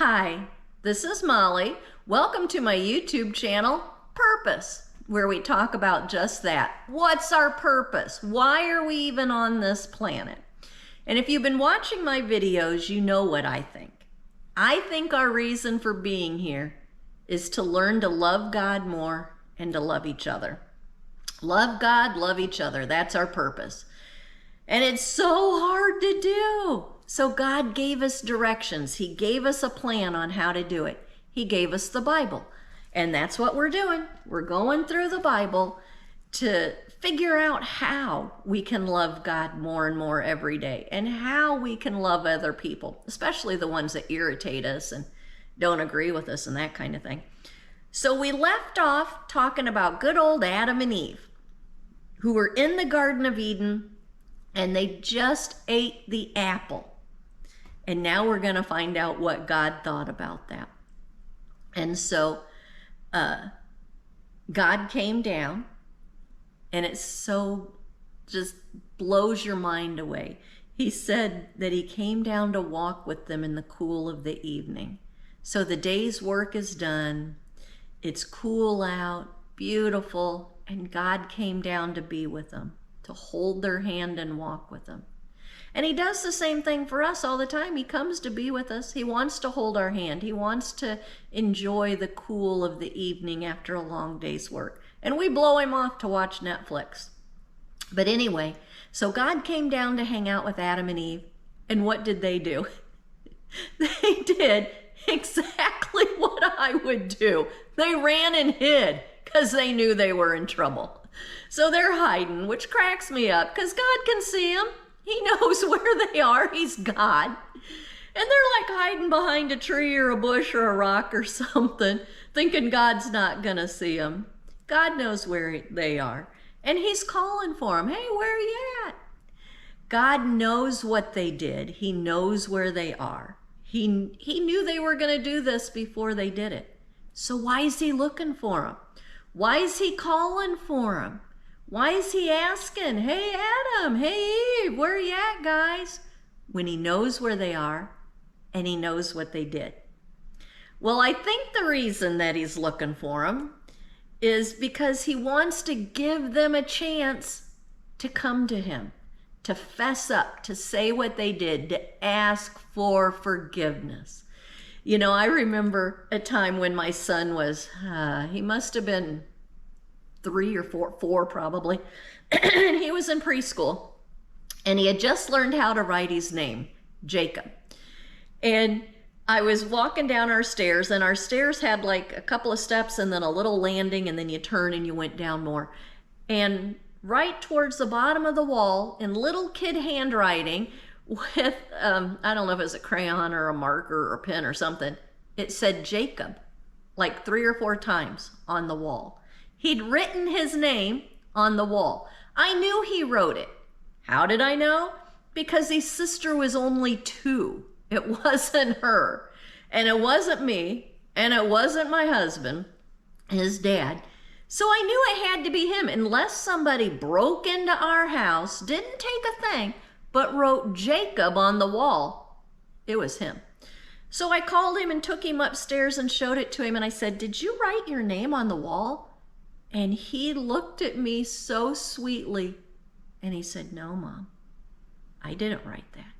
Hi, this is Molly. Welcome to my YouTube channel, Purpose, where we talk about just that. What's our purpose? Why are we even on this planet? And if you've been watching my videos, you know what I think. I think our reason for being here is to learn to love God more and to love each other. Love God, love each other. That's our purpose. And it's so hard to do. So God gave us directions. He gave us a plan on how to do it. He gave us the Bible. And that's what we're doing. We're going through the Bible to figure out how we can love God more and more every day and how we can love other people, especially the ones that irritate us and don't agree with us and that kind of thing. So we left off talking about good old Adam and Eve, who were in the Garden of Eden, and they just ate the apple. And now we're going to find out what God thought about that. And so God came down, and it so just blows your mind away. He said that he came down to walk with them in the cool of the evening. So the day's work is done. It's cool out, beautiful, and God came down to be with them, to hold their hand and walk with them. And he does the same thing for us all the time. He comes to be with us. He wants to hold our hand. He wants to enjoy the cool of the evening after a long day's work. And we blow him off to watch Netflix. But anyway, so God came down to hang out with Adam and Eve. And what did they do? They did exactly what I would do. They ran and hid because they knew they were in trouble. So they're hiding, which cracks me up because God can see them. He knows where they are. He's God. And they're like hiding behind a tree or a bush or a rock or something, thinking God's not going to see them. God knows where they are. And he's calling for them. Hey, where are you at? God knows what they did. He knows where they are. He knew they were going to do this before they did it. So why is he looking for them? Why is he calling for them? Why is he asking, hey, Adam, hey, Eve, where are you at, guys? When he knows where they are and he knows what they did. Well, I think the reason that he's looking for them is because he wants to give them a chance to come to him, to fess up, to say what they did, to ask for forgiveness. You know, I remember a time when my son was, he must have been 3 or 4 probably, and he was in preschool, and he had just learned how to write his name, Jacob. And I was walking down our stairs, and our stairs had like a couple of steps and then a little landing, and then you turn and you went down more. And right towards the bottom of the wall, in little kid handwriting, with, I don't know if it was a crayon or a marker or a pen or something, it said Jacob, like 3 or 4 times on the wall. He'd written his name on the wall. I knew he wrote it. How did I know? Because his sister was only 2. It wasn't her. And it wasn't me. And it wasn't my husband, his dad. So I knew it had to be him, unless somebody broke into our house, didn't take a thing, but wrote Jacob on the wall. It was him. So I called him and took him upstairs and showed it to him. And I said, did you write your name on the wall? And he looked at me so sweetly and he said, no, Mom, I didn't write that.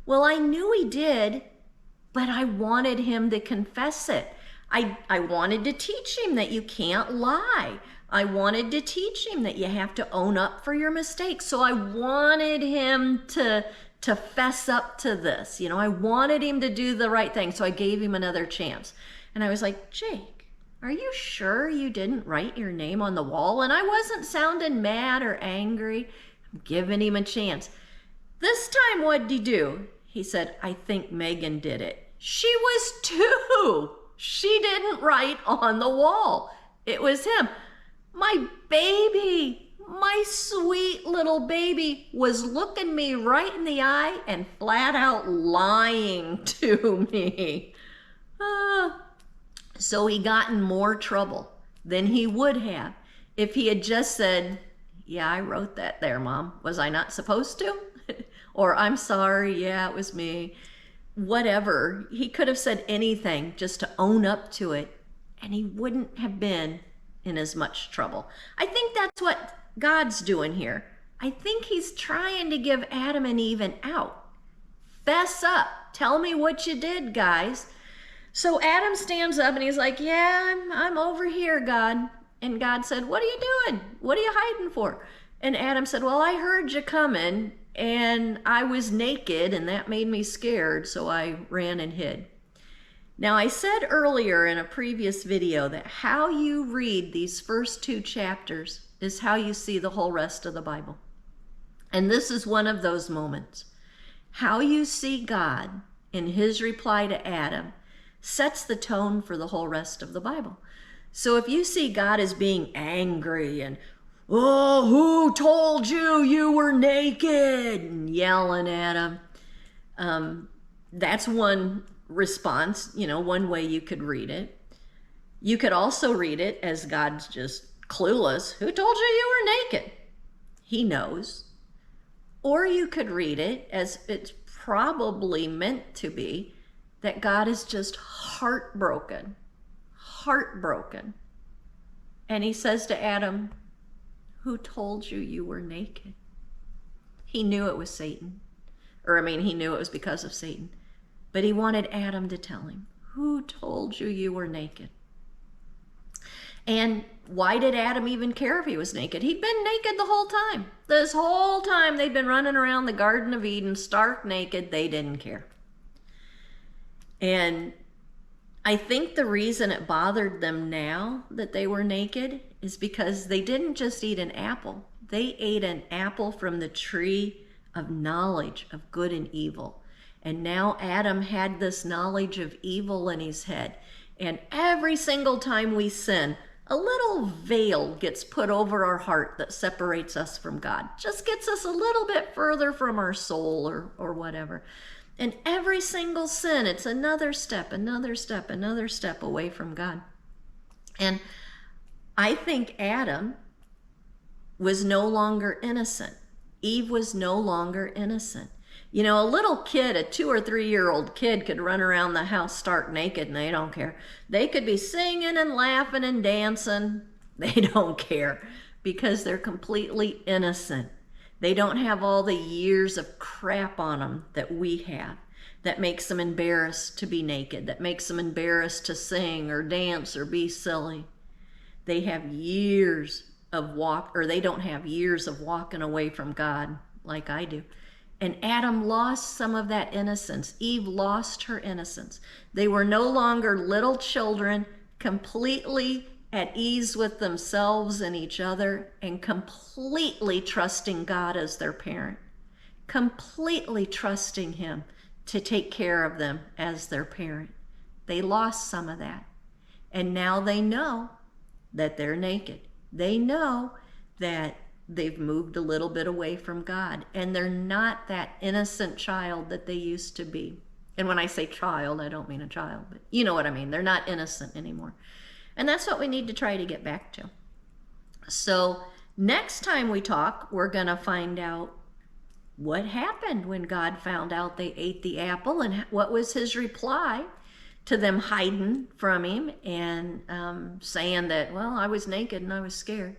Well, I knew he did, but I wanted him to confess it. I wanted to teach him that you can't lie. I wanted to teach him that you have to own up for your mistakes. So I wanted him to fess up to this. You know, I wanted him to do the right thing. So I gave him another chance. And I was like, Jake, are you sure you didn't write your name on the wall? And I wasn't sounding mad or angry. I'm giving him a chance. This time, what'd he do? He said, I think Megan did it. She was 2. She didn't write on the wall. It was him. My baby, my sweet little baby was looking me right in the eye and flat out lying to me. So he got in more trouble than he would have if he had just said, yeah, I wrote that there, Mom. Was I not supposed to? Or I'm sorry, yeah, it was me. whatever. He could have said anything just to own up to it, and he wouldn't have been in as much trouble. I think that's what God's doing here. I think he's trying to give Adam and Eve an out. Fess up. Tell me what you did, guys. So Adam stands up and he's like, yeah, I'm over here, God. And God said, what are you doing? What are you hiding for? And Adam said, well, I heard you coming and I was naked and that made me scared, so I ran and hid. Now, I said earlier in a previous video that how you read these first 2 chapters is how you see the whole rest of the Bible. And this is one of those moments. How you see God in his reply to Adam sets the tone for the whole rest of the Bible. So if you see God as being angry and, oh, who told you you were naked, and yelling at him, that's one response, one way you could read it. You could also read it as God's just clueless. Who told you you were naked? He knows. Or you could read it as it's probably meant to be, that God is just heartbroken. And he says to Adam, who told you you were naked? He knew it was Satan. He knew it was because of Satan. But he wanted Adam to tell him, who told you you were naked? And why did Adam even care if he was naked? He'd been naked the whole time. This whole time they'd been running around the Garden of Eden, stark naked. They didn't care. And I think the reason it bothered them now that they were naked is because they didn't just eat an apple. They ate an apple from the tree of knowledge of good and evil. And now Adam had this knowledge of evil in his head. And every single time we sin, a little veil gets put over our heart that separates us from God. Just gets us a little bit further from our soul or whatever. And every single sin, it's another step away from God. And I think Adam was no longer innocent. Eve was no longer innocent. A little kid, a 2 or 3 year old kid could run around the house stark naked and they don't care. They could be singing and laughing and dancing. They don't care because they're completely innocent. They don't have all the years of crap on them that we have that makes them embarrassed to be naked, that makes them embarrassed to sing or dance or be silly. They have years of they don't have years of walking away from God like I do. And Adam lost some of that innocence. Eve lost her innocence. They were no longer little children, completely at ease with themselves and each other, and completely trusting God as their parent, completely trusting him to take care of them as their parent. They lost some of that. And now they know that they're naked. They know that they've moved a little bit away from God, and they're not that innocent child that they used to be. And when I say child, I don't mean a child, but you know what I mean. They're not innocent anymore. And that's what we need to try to get back to. So next time we talk, we're going to find out what happened when God found out they ate the apple and what was his reply to them hiding from him and saying that, well, I was naked and I was scared.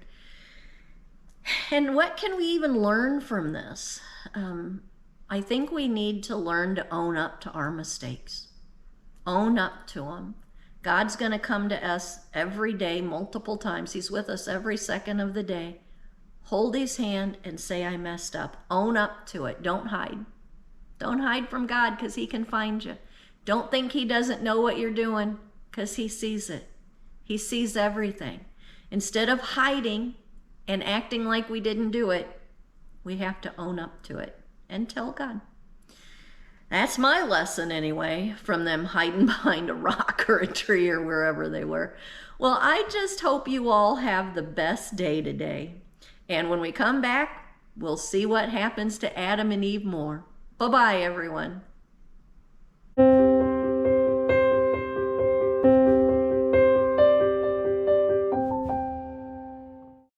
And what can we even learn from this? I think we need to learn to own up to our mistakes. Own up to them. God's going to come to us every day, multiple times. He's with us every second of the day. Hold his hand and say, I messed up. Own up to it. Don't hide. Don't hide from God because he can find you. Don't think he doesn't know what you're doing because he sees it. He sees everything. Instead of hiding and acting like we didn't do it, we have to own up to it and tell God. That's my lesson anyway, from them hiding behind a rock or a tree or wherever they were. Well, I just hope you all have the best day today. And when we come back, we'll see what happens to Adam and Eve more. Bye-bye, everyone.